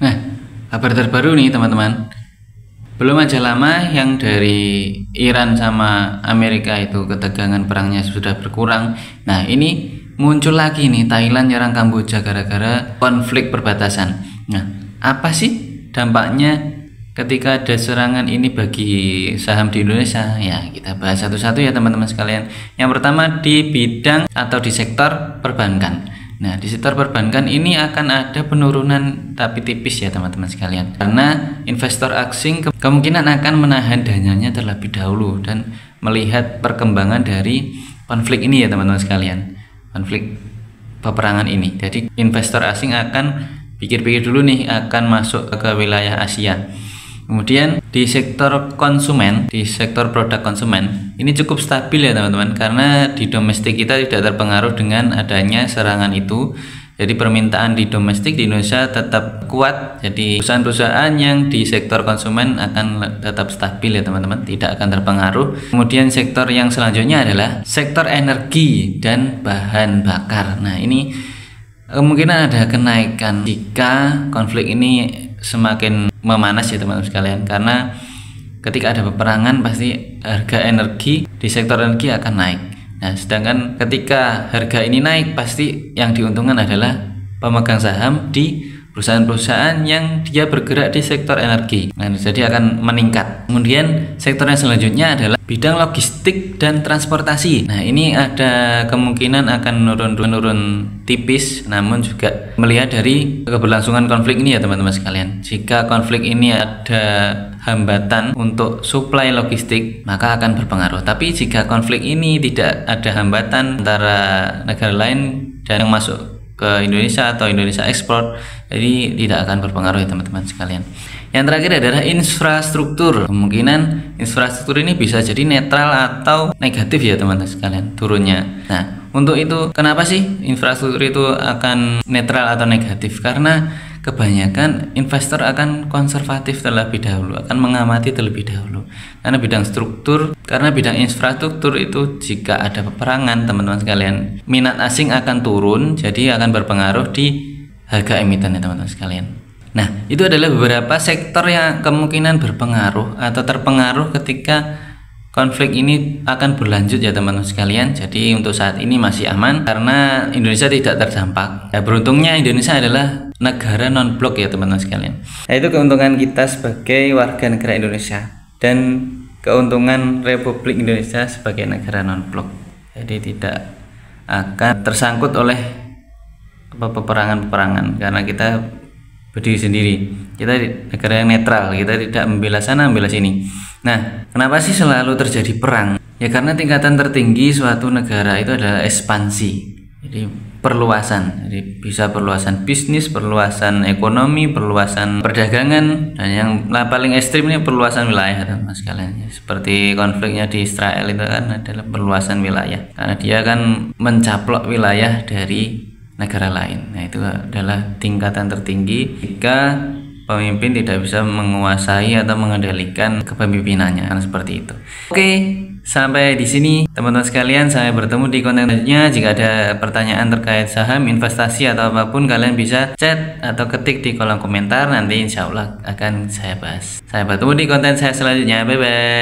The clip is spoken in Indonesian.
Nah, kabar terbaru nih teman-teman. Belum aja lama yang dari Iran sama Amerika itu ketegangan perangnya sudah berkurang. Nah, ini muncul lagi nih Thailand nyerang Kamboja gara-gara konflik perbatasan. Nah, apa sih dampaknya ketika ada serangan ini bagi saham di Indonesia? Ya, kita bahas satu-satu ya teman-teman sekalian. Yang pertama di bidang atau di sektor perbankan. Nah, di sektor perbankan ini akan ada penurunan tapi tipis ya teman-teman sekalian. Karena investor asing kemungkinan akan menahan dananya terlebih dahulu dan melihat perkembangan dari konflik ini ya teman-teman sekalian. Konflik peperangan ini. Jadi investor asing akan pikir-pikir dulu nih akan masuk ke wilayah Asia. Kemudian di sektor konsumen, di sektor produk konsumen ini cukup stabil ya teman-teman, karena di domestik kita tidak terpengaruh dengan adanya serangan itu. Jadi permintaan di domestik di Indonesia tetap kuat. Jadi perusahaan-perusahaan yang di sektor konsumen akan tetap stabil ya teman-teman, tidak akan terpengaruh. Kemudian sektor yang selanjutnya adalah sektor energi dan bahan bakar. Nah, ini kemungkinan ada kenaikan jika konflik ini semakin memanas ya teman-teman sekalian, karena ketika ada peperangan pasti harga energi di sektor energi akan naik. Nah, sedangkan ketika harga ini naik pasti yang diuntungkan adalah pemegang saham di perusahaan-perusahaan yang dia bergerak di sektor energi. Nah, jadi akan meningkat. Kemudian sektor yang selanjutnya adalah bidang logistik dan transportasi. Nah, ini ada kemungkinan akan menurun tipis, namun juga melihat dari keberlangsungan konflik ini ya teman-teman sekalian. Jika konflik ini ada hambatan untuk suplai logistik, maka akan berpengaruh. Tapi jika konflik ini tidak ada hambatan antara negara lain dan yang masuk ke Indonesia atau Indonesia ekspor, jadi tidak akan berpengaruh ya teman-teman sekalian. Yang terakhir adalah infrastruktur. Kemungkinan infrastruktur ini bisa jadi netral atau negatif ya teman-teman sekalian turunnya. Nah, untuk itu kenapa sih infrastruktur itu akan netral atau negatif? Karena kebanyakan investor akan konservatif terlebih dahulu, akan mengamati terlebih dahulu. Karena bidang infrastruktur itu jika ada peperangan teman-teman sekalian, minat asing akan turun, jadi akan berpengaruh di harga emiten ya teman-teman sekalian. Nah, itu adalah beberapa sektor yang kemungkinan berpengaruh atau terpengaruh ketika konflik ini akan berlanjut ya teman-teman sekalian. Jadi untuk saat ini masih aman karena Indonesia tidak terdampak. Ya, beruntungnya Indonesia adalah negara non-blok ya teman-teman sekalian. Nah, itu keuntungan kita sebagai warga negara Indonesia dan keuntungan Republik Indonesia sebagai negara non-blok. Jadi tidak akan tersangkut oleh peperangan-peperangan karena kita berdiri sendiri. Kita negara yang netral, kita tidak membela sana membela sini. Nah, kenapa sih selalu terjadi perang? Ya karena tingkatan tertinggi suatu negara itu adalah ekspansi. Jadi perluasan. Jadi bisa perluasan bisnis, perluasan ekonomi, perluasan perdagangan, dan yang paling ekstrim ini perluasan wilayah teman-teman sekalian. Seperti konfliknya di Israel itu kan adalah perluasan wilayah. Karena dia kan mencaplok wilayah dari negara lain. Nah, itu adalah tingkatan tertinggi jika pemimpin tidak bisa menguasai atau mengendalikan kepemimpinannya, kan seperti itu. Oke, sampai di sini teman-teman sekalian, saya bertemu di konten selanjutnya. Jika ada pertanyaan terkait saham, investasi atau apapun, kalian bisa chat atau ketik di kolom komentar, nanti insya Allah akan saya bahas. Saya bertemu di konten saya selanjutnya. Bye bye.